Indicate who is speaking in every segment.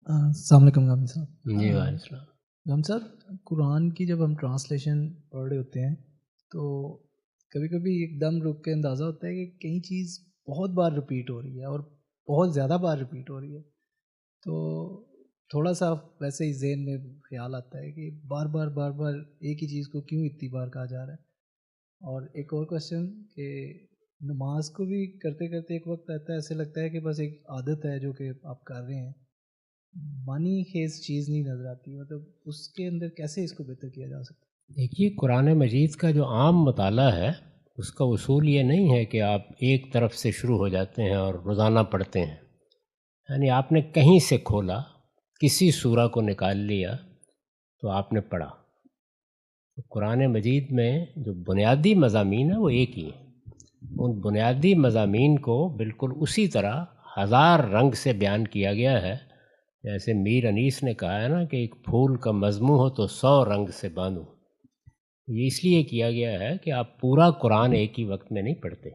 Speaker 1: السلام علیکم غام صاحب.
Speaker 2: جی وعلیکم السلام.
Speaker 1: غام صاحب، قرآن کی جب ہم ٹرانسلیشن پڑھ رہے ہوتے ہیں تو کبھی کبھی ایک دم رک کے اندازہ ہوتا ہے کہ کئی چیز بہت بار رپیٹ ہو رہی ہے اور بہت زیادہ بار رپیٹ ہو رہی ہے، تو تھوڑا سا ویسے ہی ذہن میں خیال آتا ہے کہ بار بار بار بار ایک ہی چیز کو کیوں اتنی بار کہا جا رہا ہے. اور ایک اور کوشچن کہ نماز کو بھی کرتے کرتے ایک وقت آتا ہے ایسے لگتا ہے کہ بس ایک عادت ہے جو کہ آپ کر رہے ہیں، معنی خیز چیز نہیں نظر آتی، مطلب اس کے اندر کیسے اس کو بہتر کیا جا سکتا ہے؟
Speaker 2: دیکھیے، قرآن مجید کا جو عام مطالعہ ہے اس کا اصول یہ نہیں ہے کہ آپ ایک طرف سے شروع ہو جاتے ہیں اور روزانہ پڑھتے ہیں. یعنی آپ نے کہیں سے کھولا، کسی سورہ کو نکال لیا تو آپ نے پڑھا. قرآن مجید میں جو بنیادی مضامین ہیں وہ ایک ہی ہیں. ان بنیادی مضامین کو بالکل اسی طرح ہزار رنگ سے بیان کیا گیا ہے. جیسے میر انیس نے کہا ہے نا کہ ایک پھول کا مضموں ہو تو 100 رنگ سے باندھو. یہ اس لیے کیا گیا ہے کہ آپ پورا قرآن ایک ہی وقت میں نہیں پڑھتے.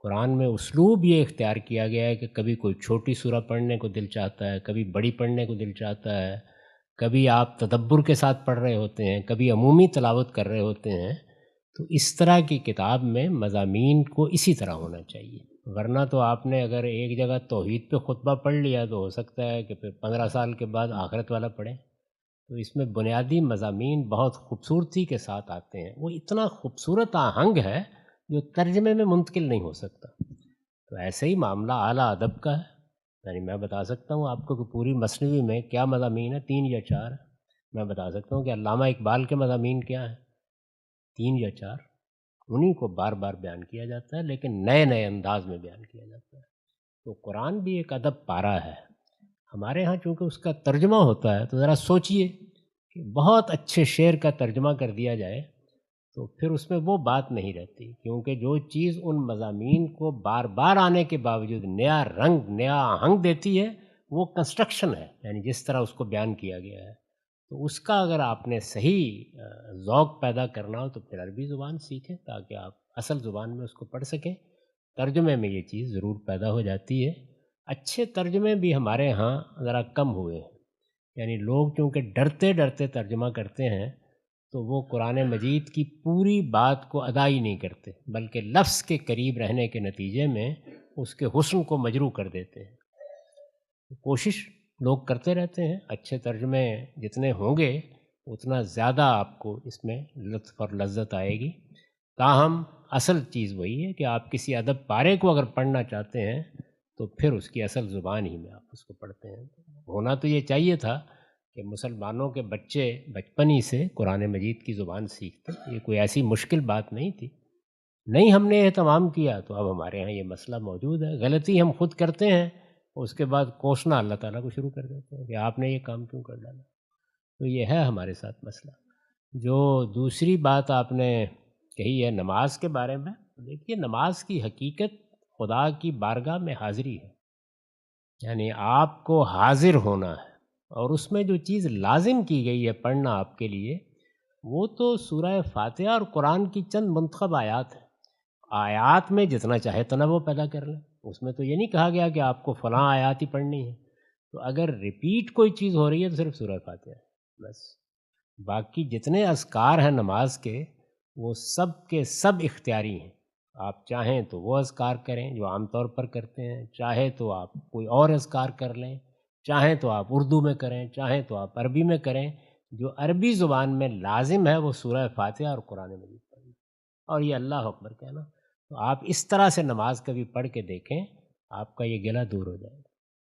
Speaker 2: قرآن میں اسلوب یہ اختیار کیا گیا ہے کہ کبھی کوئی چھوٹی سورہ پڑھنے کو دل چاہتا ہے، کبھی بڑی پڑھنے کو دل چاہتا ہے، کبھی آپ تدبر کے ساتھ پڑھ رہے ہوتے ہیں، کبھی عمومی تلاوت کر رہے ہوتے ہیں. تو اس طرح کی کتاب میں مضامین کو اسی طرح ہونا چاہیے. ورنہ تو آپ نے اگر ایک جگہ توحید پہ خطبہ پڑھ لیا تو ہو سکتا ہے کہ پھر 15 سال کے بعد آخرت والا پڑھیں. تو اس میں بنیادی مضامین بہت خوبصورتی کے ساتھ آتے ہیں. وہ اتنا خوبصورت آہنگ ہے جو ترجمے میں منتقل نہیں ہو سکتا. تو ایسے ہی معاملہ اعلیٰ ادب کا ہے. یعنی میں بتا سکتا ہوں آپ کو کہ پوری مثنوی میں کیا مضامین ہیں، 3 یا 4. میں بتا سکتا ہوں کہ علامہ اقبال کے مضامین کیا ہیں، 3 یا 4. انہیں کو بار بار بیان کیا جاتا ہے، لیکن نئے نئے انداز میں بیان کیا جاتا ہے. تو قرآن بھی ایک ادب پارہ ہے. ہمارے ہاں چونکہ اس کا ترجمہ ہوتا ہے تو ذرا سوچئے کہ بہت اچھے شعر کا ترجمہ کر دیا جائے تو پھر اس میں وہ بات نہیں رہتی، کیونکہ جو چیز ان مضامین کو بار بار آنے کے باوجود نیا رنگ، نیا آہنگ دیتی ہے، وہ کنسٹرکشن ہے. یعنی جس طرح اس کو بیان کیا گیا ہے، تو اس کا اگر آپ نے صحیح ذوق پیدا کرنا ہو تو پھر عربی زبان سیکھیں تاکہ آپ اصل زبان میں اس کو پڑھ سکیں. ترجمے میں یہ چیز ضرور پیدا ہو جاتی ہے. اچھے ترجمے بھی ہمارے ہاں ذرا کم ہوئے ہیں. یعنی لوگ چونکہ ڈرتے ڈرتے ترجمہ کرتے ہیں تو وہ قرآن مجید کی پوری بات کو ادا ہی نہیں کرتے، بلکہ لفظ کے قریب رہنے کے نتیجے میں اس کے حسن کو مجروح کر دیتے ہیں. کوشش لوگ کرتے رہتے ہیں. اچھے ترجمے جتنے ہوں گے اتنا زیادہ آپ کو اس میں لطف اور لذت آئے گی. تاہم اصل چیز وہی ہے کہ آپ کسی ادب پارے کو اگر پڑھنا چاہتے ہیں تو پھر اس کی اصل زبان ہی میں آپ اس کو پڑھتے ہیں. ہونا تو یہ چاہیے تھا کہ مسلمانوں کے بچے بچپن ہی سے قرآن مجید کی زبان سیکھتے. یہ کوئی ایسی مشکل بات نہیں تھی. نہیں ہم نے اہتمام کیا تو اب ہمارے ہاں یہ مسئلہ موجود ہے. غلطی ہم خود کرتے ہیں، اس کے بعد کوسنا اللہ تعالیٰ کو شروع کر دیتے ہیں کہ آپ نے یہ کام کیوں کر ڈالا. تو یہ ہے ہمارے ساتھ مسئلہ. جو دوسری بات آپ نے کہی ہے نماز کے بارے میں، دیکھیے نماز کی حقیقت خدا کی بارگاہ میں حاضری ہے. یعنی آپ کو حاضر ہونا ہے، اور اس میں جو چیز لازم کی گئی ہے پڑھنا آپ کے لیے وہ تو سورہ فاتحہ اور قرآن کی چند منتخب آیات ہیں. آیات میں جتنا چاہے تنوع پیدا کر لیں. اس میں تو یہ نہیں کہا گیا کہ آپ کو فلاں آیات ہی پڑھنی ہے. تو اگر ریپیٹ کوئی چیز ہو رہی ہے تو صرف سورہ فاتحہ ہے بس. باقی جتنے اذکار ہیں نماز کے وہ سب کے سب اختیاری ہیں. آپ چاہیں تو وہ اذکار کریں جو عام طور پر کرتے ہیں، چاہے تو آپ کوئی اور اذکار کر لیں، چاہیں تو آپ اردو میں کریں، چاہیں تو آپ عربی میں کریں. جو عربی زبان میں لازم ہے وہ سورہ فاتحہ اور قرآن مجید پڑھنا اور یہ اللہ اکبر کہنا. تو آپ اس طرح سے نماز کبھی پڑھ کے دیکھیں، آپ کا یہ گلہ دور ہو جائے گا.